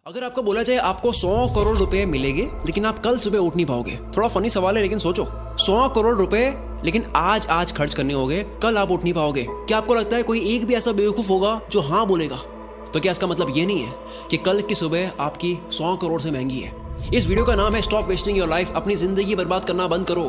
अगर आपको बोला जाए आपको 100 करोड़ रुपए मिलेंगे लेकिन आप कल सुबह उठ नहीं पाओगे, थोड़ा फनी सवाल है लेकिन सोचो, 100 करोड़ रुपए लेकिन आज खर्च करने होंगे, कल आप उठ नहीं पाओगे। क्या आपको लगता है कोई एक भी ऐसा बेवकूफ होगा जो हाँ बोलेगा? तो क्या इसका मतलब ये नहीं है कि कल की सुबह आपकी 100 करोड़ से महंगी है? इस वीडियो का नाम है स्टॉप वेस्टिंग योर लाइफ, अपनी जिंदगी बर्बाद करना बंद करो।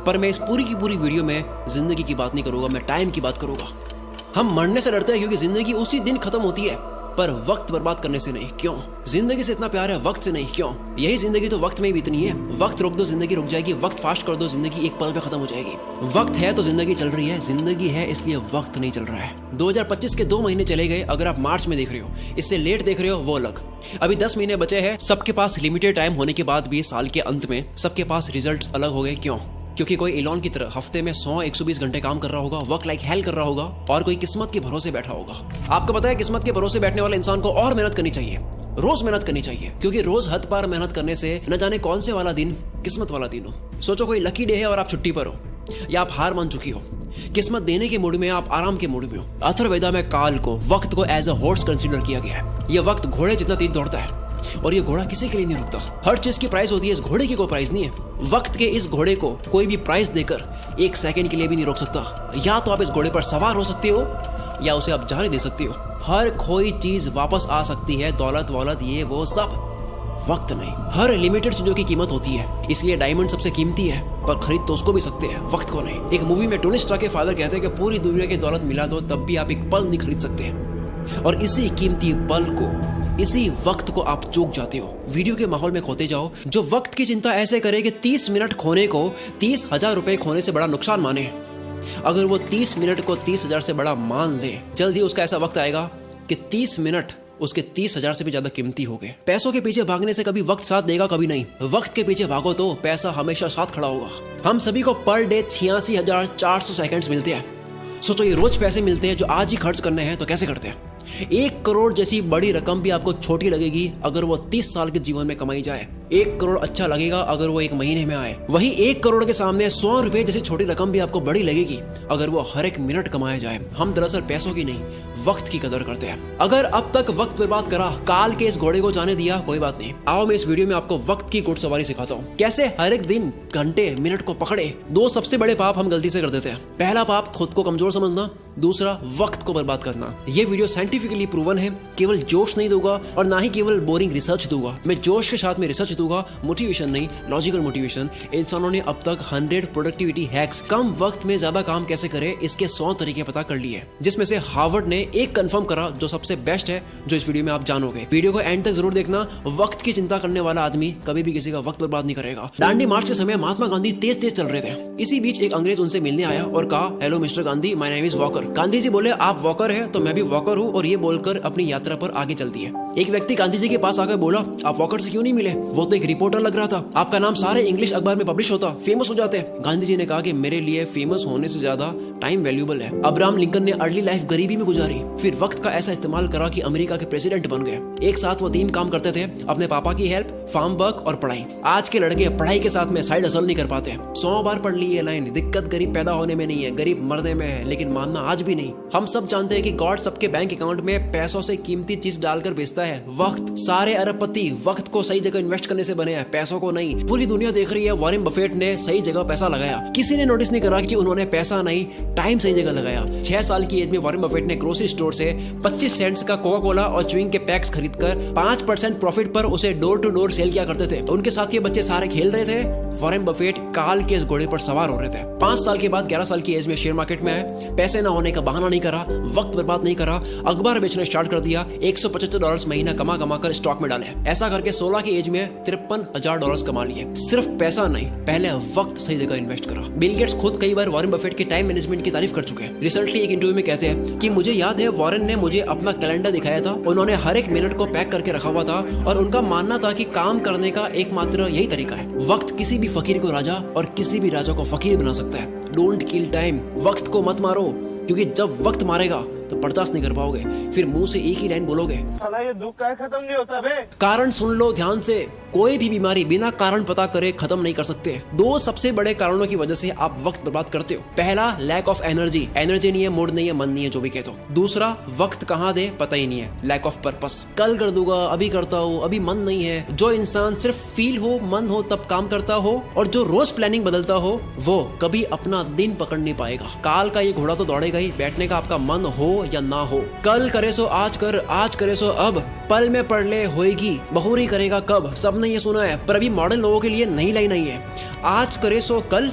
पर मैं इस पूरी की पूरी वीडियो में जिंदगी की बात नहीं करूंगा, मैं टाइम की बात करूंगा। हम मरने से डरते हैं क्योंकि जिंदगी उसी दिन खत्म होती है, पर वक्त बर्बाद करने से नहीं। क्यों? जिंदगी से इतना प्यार है, वक्त से नहीं। क्यों? यही जिंदगी तो वक्त में ही बीतनी है। वक्त रोक दो जिंदगी रुक जाएगी, वक्त फास्ट कर दो जिंदगी एक पल पे खत्म हो जाएगी। वक्त है तो जिंदगी चल रही है, जिंदगी है इसलिए वक्त नहीं चल रहा है। 2025 के 2 महीने चले गए, अगर आप मार्च में देख रहे हो, इससे लेट देख रहे हो वो अलग। अभी 10 महीने बचे हैं। सबके पास लिमिटेड टाइम होने के बाद भी साल के अंत में सबके पास रिजल्ट अलग हो गए। क्यों? क्योंकि कोई एलॉन की तरह हफ्ते में 100-120 घंटे काम कर रहा होगा, वर्क लाइक हेल कर रहा होगा, और कोई किस्मत के भरोसे बैठा होगा। आपको पता है किस्मत के भरोसे बैठने वाले इंसान को और मेहनत करनी चाहिए, रोज मेहनत करनी चाहिए, क्योंकि रोज हद पार मेहनत करने से न जाने कौन से वाला दिन किस्मत वाला दिन हो। सोचो कोई लकी डे है और आप छुट्टी पर हो, या आप हार मान चुकी हो, किस्मत देने के मूड में, आप आराम के मूड में हो। अथर्ववेदा में काल को, वक्त को एज अ हॉर्स कंसीडर किया गया है। यह वक्त घोड़े जितना तेज दौड़ता है और ये घोड़ा किसी के लिए नहीं रुकता। हर चीज की प्राइस होती है, इस घोड़े की कोई प्राइस नहीं है। वक्त के इस घोड़े को कोई भी प्राइस देकर 1 सेकंड के लिए भी नहीं रोक सकता। या तो आप इस घोड़े पर सवार हो सकते हो या उसे आप जाने दे सकते हो। हर कोई चीज वापस आ सकती है, दौलत वौलत ये वो सब, वक्त नहीं। हर लिमिटेड चीजों की कीमत होती है, इसलिए डायमंड सबसे कीमती है, पर खरीद तो उसको भी सकते हैं, वक्त को नहीं। एक मूवी में टोनी स्टार्क के फादर कहते हैं कि पूरी दुनिया की दौलत मिला दो तब भी आप एक पल नहीं खरीद सकते, और इसी कीमती पल को, इसी वक्त को आप चूक जाते हो। वीडियो के माहौल में खोते जाओ। जो वक्त की चिंता ऐसे करे कि 30 मिनट खोने को 30,000 रुपए खोने से बड़ा नुकसान माने, अगर वो 30 मिनट को 30,000 से बड़ा मान ले, जल्द ही उसका ऐसा वक्त आएगा कि 30 मिनट उसके 30,000 से भी ज्यादा कीमती हो गए। पैसों के पीछे भागने से कभी वक्त साथ देगा, कभी नहीं। वक्त के पीछे भागो तो पैसा हमेशा साथ खड़ा होगा। हम सभी को पर डे 86,400 सेकंड्स मिलते हैं। सोचो ये रोज पैसे मिलते हैं जो आज ही खर्च करने हैं, तो कैसे करते हैं? 1 करोड़ जैसी बड़ी रकम भी आपको छोटी लगेगी अगर वो 30 साल के जीवन में कमाई जाए। 1 करोड़ अच्छा लगेगा अगर वो 1 महीने में आए। वही 1 करोड़ के सामने 100 रुपए जैसी छोटी रकम भी आपको बड़ी लगेगी अगर वो हर 1 मिनट कमाया जाए। हम दरअसल पैसों की नहीं, वक्त की कदर करते हैं। अगर अब तक वक्त बर्बाद करा, काल के इस घोड़े को जाने दिया, कोई बात नहीं। आओ मैं इस वीडियो में आपको वक्त की घुड़सवारी सिखाता हूँ, कैसे हर एक दिन, घंटे, मिनट को पकड़े। 2 सबसे बड़े पाप हम गलती से कर देते हैं। पहला पाप खुद को कमजोर समझना, दूसरा वक्त को बर्बाद करना। ये वीडियो साइंटिफिकली प्रूवन है, केवल जोश नहीं दूंगा और ना ही केवल बोरिंग रिसर्च दूंगा। मैं जोश के साथ में रिसर्च दूंगा, मोटिवेशन नहीं, लॉजिकल मोटिवेशन। इंसानों ने अब तक 100 प्रोडक्टिविटी हैक्स, कम वक्त में ज्यादा काम कैसे करें, इसके 100 तरीके पता कर लिए, जिसमें से हार्वर्ड ने एक कंफर्म करा जो सबसे बेस्ट है, जो इस वीडियो में आप जानोगे। वीडियो को एंड तक जरूर देखना। वक्त की चिंता करने वाला आदमी कभी भी किसी का वक्त बर्बाद नहीं करेगा। दांडी मार्च के समय महात्मा गांधी तेज तेज चल रहे थे। इसी बीच एक अंग्रेज उनसे मिलने आया और कहा, hello mister Gandhi, my name is Walker. Gandhi ji बोले, आप वॉकर है तो मैं भी वॉकर हूँ, और ये बोलकर अपनी यात्रा पर आगे चल दिए। एक व्यक्ति गांधी जी के पास आकर बोला, आप वॉकर से क्यों नहीं मिले? वो तो एक रिपोर्टर लग रहा था, आपका नाम सारे इंग्लिश अखबार में पब्लिश होता, फेमस हो जाते। गांधी जी ने कहा कि मेरे लिए फेमस होने से ज्यादा टाइम वैल्यूएबल है। अब्राहम लिंकन ने अर्ली लाइफ गरीबी में गुजारी, फिर वक्त का ऐसा इस्तेमाल करा कि अमेरिका के प्रेसिडेंट बन गए। एक साथ वो 3 काम करते थे, अपने पापा की हेल्प, फार्म वर्क और पढ़ाई। आज के लड़के पढ़ाई के साथ में साइड हसल नहीं कर पाते। 100 बार पढ़ ली ये लाइन, दिक्कत गरीब पैदा होने में नहीं है, गरीब मरने में है, लेकिन मानना आज भी नहीं। हम सब जानते हैं कि गॉड सबके बैंक अकाउंट में पैसों से कीमती चीज डालकर भेजता है, वक्त। सारे अरबपति वक्त को सही जगह इन्वेस्ट करने से बने हैं, पैसों को नहीं। पूरी दुनिया देख रही है वॉरेन बफेट ने सही जगह पैसा लगाया। किसी ने नोटिस नहीं करा कि उन्होंने पैसा नहीं, टाइम सही जगह लगाया। 6 साल की एज में वॉरेन बफेट ने ग्रोसरी स्टोर से 25 सेंट्स का कोका कोला और च्युइंग के पैक्स खरीदकर 5% प्रॉफिट पर उसे डोर टू डोर सेल किया करते थे। उनके साथ ये बच्चे सारे खेल रहे थे, वॉरेन बफेट काल के इस घोड़े पर सवार हो रहे थे। 5 साल के बाद 11 साल की एज में शेयर मार्केट में आए। पैसे ना होने का बहाना नहीं करा, वक्त बर्बाद नहीं करा, अखबार बेचना स्टार्ट कर दिया। $175 महीना कमा कर स्टॉक में डाले। ऐसा करके 16 की एज में $53,000 कमा लिए। सिर्फ पैसा नहीं, पहले वक्त सही जगह इन्वेस्ट करा। बिल गेट्स खुद कई बार वॉरेन बफेट के टाइम मैनेजमेंट की तारीफ कर चुके हैं। रिसेंटली एक इंटरव्यू में कहते हैं कि मुझे याद है वॉरेन ने मुझे अपना कैलेंडर दिखाया था, उन्होंने हर 1 मिनट को पैक करके रखा हुआ था, और उनका मानना था कि काम करने का एकमात्र यही तरीका है। वक्त किसी भी फकीर को राजा और किसी भी राजा को फकीर बना सकता है। डोंट किल टाइम, वक्त को मत मारो, क्योंकि जब वक्त मारेगा तो बर्दाश्त नहीं कर पाओगे, फिर मुंह से एक ही लाइन बोलोगे, साला ये दुख का खत्म नहीं होता बे। कारण सुन लो ध्यान से, कोई भी बीमारी बिना कारण पता करे खत्म नहीं कर सकते। दो सबसे बड़े कारणों की वजह से आप वक्त बर्बाद करते हो। पहला, लैक ऑफ एनर्जी नहीं है, मूड नहीं है, मन नहीं है, जो भी कहते हो। दूसरा, वक्त कहाँ दे पता ही नहीं है, लैक ऑफ पर्पस। कल कर दूंगा, अभी करता हूँ, अभी मन नहीं है। जो इंसान सिर्फ फील हो, मन हो तब काम करता हो और जो रोज प्लानिंग बदलता हो, वो कभी अपना दिन पकड़ नहीं पाएगा। काल का ये घोड़ा तो दौड़ेगा ही, बैठने का आपका मन हो या ना हो। कल करे सो आज कर, आज करे सो अब, पल में पढ़ ले होएगी, बहुरी करेगा कब। सबने ये सुना है, पर अभी मॉडर्न लोगों के लिए नई लाइन आई है, आज करे सो कल,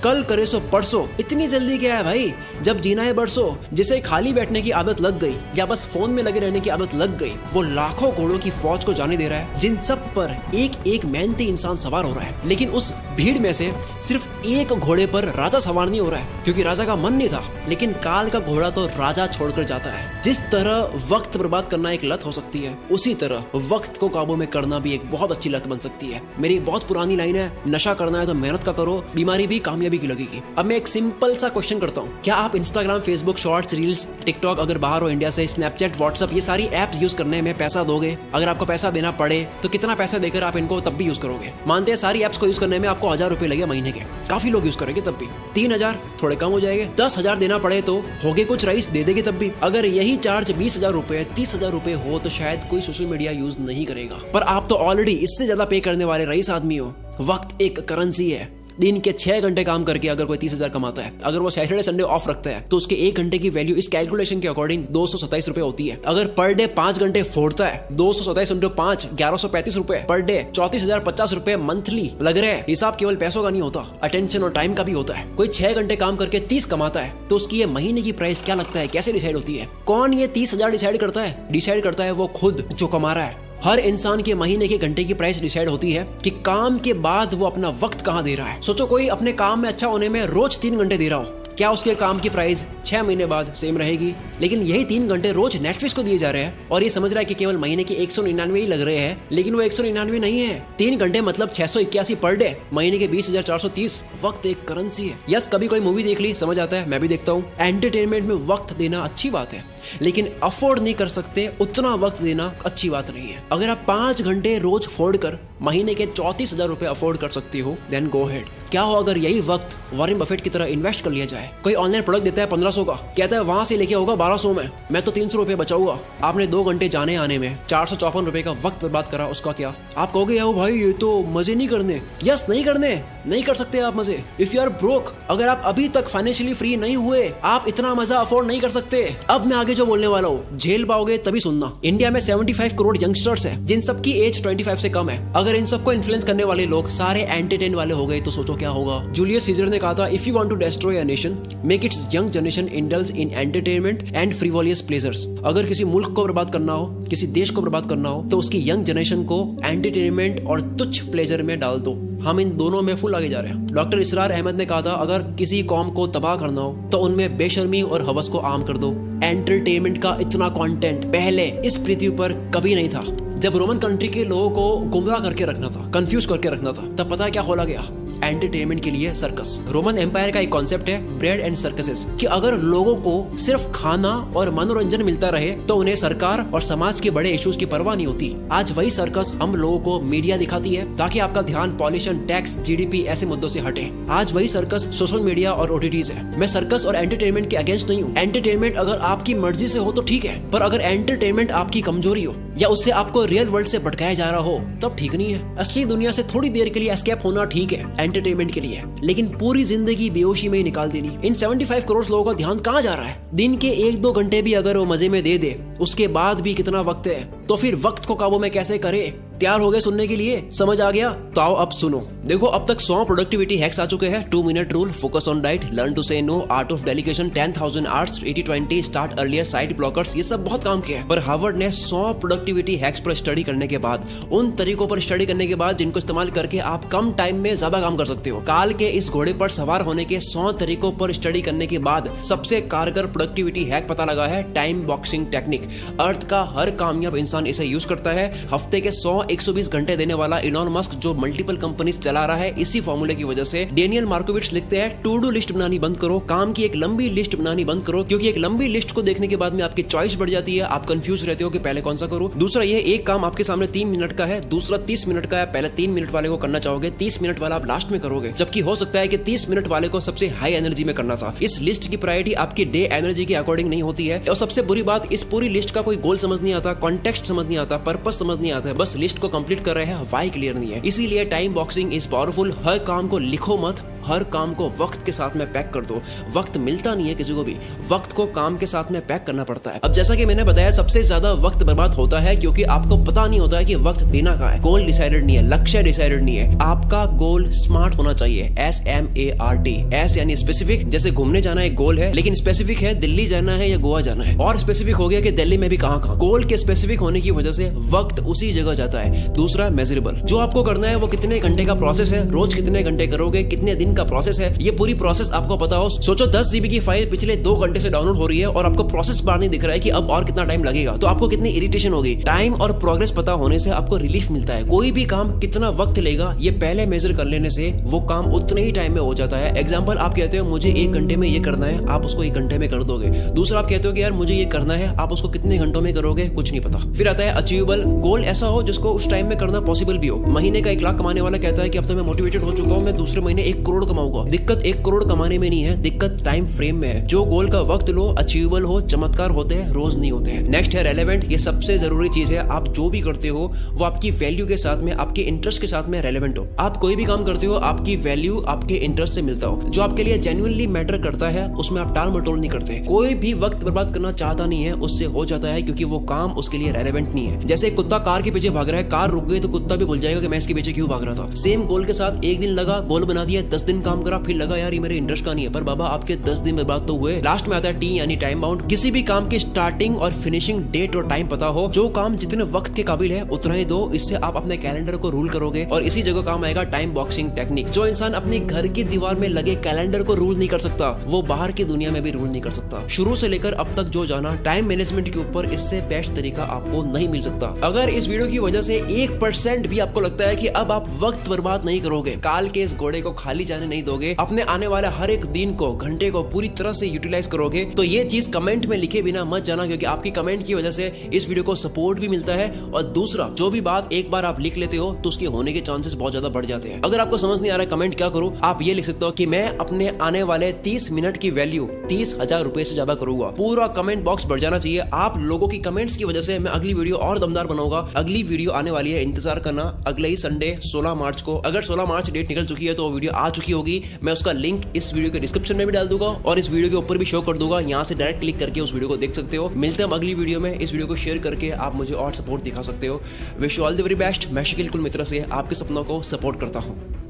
कल करे सो परसों। इतनी जल्दी क्या है भाई, जब जीना है बरसों। जिसे खाली बैठने की आदत लग गई या बस फोन में लगे रहने की आदत लग गई, वो लाखों घोड़ों की फौज को जाने दे रहा है, जिन सब पर एक एक मेहनती इंसान सवार हो रहा है। लेकिन उस भीड़ में से सिर्फ एक घोड़े पर राजा सवार नहीं हो रहा है, क्योंकि राजा का मन नहीं था। लेकिन काल का घोड़ा तो राजा छोड़कर जाता है। जिस तरह वक्त बर्बाद करना एक लत हो सकती है, उसी तरह वक्त को काबू में करना भी एक बहुत अच्छी लत बन सकती है। मेरी एक बहुत पुरानी लाइन है, नशा करना है तो मेहनत का करो, बीमारी भी कामयाबी की लगेगी। अब मैं एक सिंपल सा क्वेश्चन करता हूँ, क्या आप Instagram, Facebook, shorts, reels, TikTok, अगर बाहर हो इंडिया से, स्नैपचैट, व्हाट्सएप, ये सारी एप्स यूज करने में पैसा दोगे? अगर आपको पैसा देना पड़े तो कितना पैसा देकर आप इनको तब भी यूज करोगे? मानते हैं सारी एप्स को यूज करने में आपको 1000 रुपए लगे महीने के, काफी लोग यूज करेंगे तब भी। 3000 थोड़े कम हो जाएंगे, 10,000 देना पड़े तो होगे कुछ रईस दे देंगे तब भी। अगर यही चार्ज 20,000 रुपए, 30,000 रुपए हो तो शायद कोई सोशल मीडिया यूज नहीं करेगा। पर आप तो ऑलरेडी इससे ज्यादा पे करने वाले रईस आदमी हो। वक्त एक करेंसी है। दिन के 6 घंटे काम करके अगर कोई 30,000 कमाता है, अगर वो सैटरडे संडे ऑफ रखता है, तो उसके 1 घंटे की वैल्यू इस कैलकुलेशन के अकॉर्डिंग 227 रुपए होती है। अगर पर डे 5 घंटे फोड़ता है, 227 इंटू 5, 1135 रुपए पर डे, 34,050 रुपए मंथली लग रहे हैं। हिसाब केवल पैसों का नहीं होता, अटेंशन और टाइम का भी होता है। कोई 6 घंटे काम करके 30 कमाता है, तो उसकी ये महीने की प्राइस क्या लगता है, कैसे डिसाइड होती है? कौन ये 30,000 डिसाइड करता है? डिसाइड करता है वो खुद जो कमा रहा है। हर इंसान के महीने के घंटे की प्राइस डिसाइड होती है कि काम के बाद वो अपना वक्त कहाँ दे रहा है। सोचो कोई अपने काम में अच्छा होने में रोज 3 घंटे दे रहा हो, क्या उसके काम की प्राइस 6 महीने बाद सेम रहेगी? लेकिन यही 3 घंटे रोज नेटफ्लिक्स को दिए जा रहे हैं और ये समझ रहा है कि केवल महीने के 199 ही लग रहे हैं, लेकिन वो 199 नहीं है। 3 घंटे मतलब 681 पर डे, महीने के 20,430। वक्त एक करेंसी है। यस, कभी कोई मूवी देख ली, समझ आता है, मैं भी देखता हूँ। एंटरटेनमेंट में वक्त देना अच्छी बात है, लेकिन अफोर्ड नहीं कर सकते उतना वक्त देना अच्छी बात नहीं है। अगर आप 5 घंटे रोज फोड़ कर महीने के 34,000 रुपए अफोर्ड कर सकती हो, देन गो हेड। क्या हो अगर यही वक्त वॉरेन बफेट की तरह इन्वेस्ट कर लिया जाए? कोई ऑनलाइन प्रोडक्ट देता है 1500 का, कहता है वहां से लेके होगा 1200 में, मैं तो 300 रुपए बचाऊंगा। आपने 2 घंटे जाने आने में 454 रुपए का वक्त बर्बाद करा, उसका क्या? आप कहोगे यार भाई ये तो मजे नहीं करने। यस, नहीं करने, नहीं कर सकते आप मजे। इफ यू आर ब्रोक, अगर आप अभी तक फाइनेंशियली फ्री नहीं हुए, आप इतना मजा अफोर्ड नहीं कर सकते। अब मैं आगे जो बोलने वाला हूँ झेल पाओगे तभी सुनना। इंडिया में 75 करोड़ यंगस्टर्स है, जिन सबकी एज 25 से कम है। अगर इन सबको इन्फ्लुएंस करने वाले लोग सारे एंटरटेन वाले हो गए तो सोचो क्या होगा। जूलियस सीजर ने कहा था, if you want to destroy a nation, make its young generation indulge in entertainment and frivolous pleasures. अगर किसी मुल्क को बर्बाद करना हो, किसी देश को बर्बाद करना हो, तो उसकी यंग जनरेशन को एंटरटेनमेंट और तुच्छ प्लेजर में डाल दो। हम इन दोनों में फुल आगे जा रहे हैं। डॉक्टर इसरार अहमद ने कहा था, अगर किसी कौम को तबाह करना हो तो उनमें बेशर्मी और हवस को आम कर दो। एंटरटेनमेंट का इतना कंटेंट पहले इस पृथ्वी पर कभी नहीं था। जब रोमन कंट्री के लोगों को गुमराह करके रखना था, कंफ्यूज करके रखना था, तब पता है क्या खोला गया? एंटरटेनमेंट के लिए सर्कस। रोमन एम्पायर का एक कॉन्सेप्ट है ब्रेड एंड सर्कसेस, कि अगर लोगों को सिर्फ खाना और मनोरंजन मिलता रहे तो उन्हें सरकार और समाज के बड़े इश्यूज की परवाह नहीं होती। आज वही सर्कस हम लोगों को मीडिया दिखाती है ताकि आपका ध्यान पॉल्यूशन, टैक्स, जीडीपी ऐसे मुद्दों से हटे। आज वही सर्कस सोशल मीडिया और ओटीटीज है। मैं सर्कस और एंटरटेनमेंट के अगेंस्ट नहीं हूँ। एंटरटेनमेंट अगर आपकी मर्जी से हो तो ठीक है, पर अगर एंटरटेनमेंट आपकी कमजोरी हो या उससे आपको रियल वर्ल्ड से भटकाया जा रहा हो तब ठीक नहीं है। असली दुनिया से थोड़ी देर के लिए एस्केप होना ठीक है एंटरटेनमेंट के लिए, लेकिन पूरी जिंदगी बेहोशी में ही निकाल देनी। इन 75 करोड़ लोगों का ध्यान कहाँ जा रहा है? दिन के 1-2 घंटे भी अगर वो मजे में दे दे, उसके बाद भी कितना वक्त है, तो फिर वक्त को काबू में कैसे करे? तैयार हो गए सुनने के लिए? समझ आ गया? तो आओ अब सुनो। देखो, अब तक 100 प्रोडक्टिविटी हैक्स आ चुके हैं। 2 minute rule, focus on diet, learn to say no, art of delegation, 10,000 arts, 80-20, start earlier, side blockers, ये सब बहुत काम किया है। पर हार्वर्ड ने 100 प्रोडक्टिविटी हैक्स पर स्टडी करने के बाद, उन तरीकों पर स्टडी करने के बाद जिनको इस्तेमाल करके आप कम टाइम में ज्यादा काम कर सकते हो, काल के इस घोड़े पर सवार होने के 100 तरीकों पर स्टडी करने के बाद सबसे कारगर प्रोडक्टिविटी हैक पता लगा है टाइम बॉक्सिंग टेक्निक। अर्थ का हर कामयाब इंसान इसे यूज करता है। हफ्ते के 100 120 घंटे देने वाला इलॉन मस्क जो मल्टीपल कंपनीज चला रहा है, इसी फॉर्मूले की वजह से डेनियल मार्कोविट्स लिखते हैं टू डू लिस्ट बनानी बंद करो, काम की एक लंबी लिस्ट बनानी बंद करो, क्योंकि एक लंबी लिस्ट को देखने के बाद में आपकी चॉइस बढ़ जाती है, आप कंफ्यूज रहते हो कि पहले कौन सा करूं। दूसरा ये एक काम आपके सामने 3 मिनट का है, दूसरा 30 मिनट का है, पहले 3 मिनट वाले को करना चाहोगे, 30 मिनट वाला आप लास्ट में करोगे, जबकि हो सकता है कि 30 मिनट वाले को सबसे हाई एनर्जी में करना था। इस लिस्ट की प्रायोरिटी आपकी डे एनर्जी के अकॉर्डिंग नहीं होती है। और सबसे बुरी बात, इस पूरी लिस्ट का कोई गोल समझ नहीं आता, कॉन्टेक्स्ट समझ नहीं आता, पर्पस समझ नहीं आता है, बस लिस्ट को कंप्लीट कर रहे हैं, व्हाई क्लियर नहीं है। इसीलिए टाइम बॉक्सिंग इज पावरफुल। हर काम को लिखो मत, हर काम को वक्त के साथ में पैक कर दो। वक्त मिलता नहीं है किसी को भी, वक्त को काम के साथ में पैक करना पड़ता है। अब जैसा कि मैंने बताया, सबसे ज्यादा वक्त बर्बाद होता है क्योंकि आपको पता नहीं होता है कि वक्त देना कहाँ है। गोल डिसाइडेड नहीं है, लक्ष्य डिसाइडेड नहीं है। आपका गोल स्मार्ट होना चाहिए, SMART। एस यानी स्पेसिफिक, जैसे घूमने जाना एक गोल है, लेकिन स्पेसिफिक है दिल्ली जाना है या गोवा जाना है, और स्पेसिफिक हो गया कि दिल्ली में भी कहाँ। गोल के स्पेसिफिक होने की वजह से वक्त उसी जगह जाता है। दूसरा मेजरेबल, जो आपको करना है वो कितने घंटे का प्रोसेस है, रोज कितने घंटे करोगे, कितने दिन का प्रोसेस है, ये पूरी प्रोसेस आपको पता हो। सोचो 10 GB की फाइल पिछले 2 घंटे से डाउनलोड हो रही है और आपको प्रोसेस बार नहीं दिख रहा है कि अब और कितना टाइम लगेगा, तो आपको कितनी इरिटेशन होगी। टाइम और प्रोग्रेस पता होने से आपको रिलीफ मिलता है। कोई भी काम कितना वक्त लेगा ये पहले मेजर कर लेने से वो काम उतने ही टाइम में हो जाता है। एग्जांपल, आप कहते हो मुझे 1 घंटे में ये करना है, आप उसको 1 घंटे में कर दोगे। दूसरा, आप कहते हो कि यार मुझे ये करना है, आप उसको कितने घंटों में करोगे, कुछ नहीं पता। फिर आता है अचीवेबल, गोल ऐसा हो जिसको उस टाइम में करना पॉसिबल भी हो। महीने का 1 लाख कमाने वाला कहता है कि अब तो मैं मोटिवेटेड हो चुका हूं, मैं दूसरे महीने 1 करोड़ कमाऊंगा। दिक्कत 1 करोड़ कमाने में नहीं है, दिक्कत टाइम फ्रेम में है। जो गोल का वक्त लो, अचीवेबल हो, चमत्कार होते हैं, रोज नहीं होते हैं। नेक्स्ट है रेलेवेंट। ये सबसे जरूरी चीज है। आप जो भी करते हो वो आपकी वैल्यू के साथ में, आपके इंटरेस्ट के साथ में रेलेवेंट हो। आप कोई भी काम करते हो, आपकी वैल्यू आपके इंटरेस्ट से मिलता हो। जो आपके लिए जेन्युइनली मैटर करता है उसमें आप टाल मटोल नहीं करते। कोई भी वक्त बर्बाद करना चाहता नहीं है, उससे हो जाता है, क्योंकि वो काम उसके लिए रेलेवेंट नहीं है। जैसे कुत्ता कार के पीछे भाग रहा है, कार रुक गई तो कुत्ता भी भूल जाएगा कि मैं इसके पीछे क्यों भाग रहा था। सेम गोल के साथ 1 दिन लगा, गोल बना दिया, 10 दिन काम करा, फिर लगा यार ये मेरे इंटरेस्ट का नहीं है, पर बाबा आपके 10 दिन बर्बाद तो हुए। लास्ट में आता है T यानी टाइम बाउंड। किसी भी काम की स्टार्टिंग और फिनिशिंग डेट और टाइम पता हो। जो काम जितने वक्त के काबिल है उतना ही दो, इससे आप अपने कैलेंडर को रूल करोगे। और इसी जगह काम आएगा टाइम बॉक्सिंग टेक्निक। जो इंसान अपने घर की दीवार में लगे कैलेंडर को रूल नहीं कर सकता, वो बाहर की दुनिया में भी रूल नहीं कर सकता। शुरू से लेकर अब तक जो जाना टाइम मैनेजमेंट के ऊपर, इससे बेस्ट तरीका आपको नहीं मिल सकता। अगर इस वीडियो की वजह से 1% भी आपको लगता है कि अब आप वक्त बर्बाद नहीं करोगे, काल के इस घोड़े को खाली जाने नहीं दोगे, अपने आने वाले हर एक दिन को, घंटे को पूरी तरह से यूटिलाइज करोगे, तो ये चीज कमेंट में लिखे बिना मत जाना, क्योंकि आपकी कमेंट की वजह से इस वीडियो को सपोर्ट भी मिलता है। और दूसरा, जो भी बात एक बार आप लिख लेते हो तो उसके होने के चांसेस बहुत ज्यादा बढ़ जाते हैं। अगर आपको समझ नहीं आ रहा है कमेंट क्या करूं, आप ये लिख सकते हो कि मैं अपने आने वाले 30 मिनट की वैल्यू 30,000 रुपए से ज्यादा करूंगा। पूरा कमेंट बॉक्स भर जाना चाहिए। आप लोगों की कमेंट्स की वजह से मैं अगली वीडियो और दमदार बनाऊंगा। अगली वीडियो आने वाली है, इंतजार करना, अगले ही संडे 16 मार्च को। अगर 16 मार्च डेट निकल चुकी है तो वीडियो आ चुकी होगी। मैं उसका लिंक इस वीडियो के डिस्क्रिप्शन में भी डाल दूंगा और इस वीडियो के ऊपर भी शो कर दूंगा। यहाँ से डायरेक्ट क्लिक करके उस वीडियो को देख सकते हो। मिलते हैं अगली वीडियो में। इस वीडियो को शेयर करके आप मुझे और सपोर्ट दिखा सकते हो। Wish you all the very best. मैं शकील कुल मित्र से आपके सपनों को सपोर्ट करता हूँ।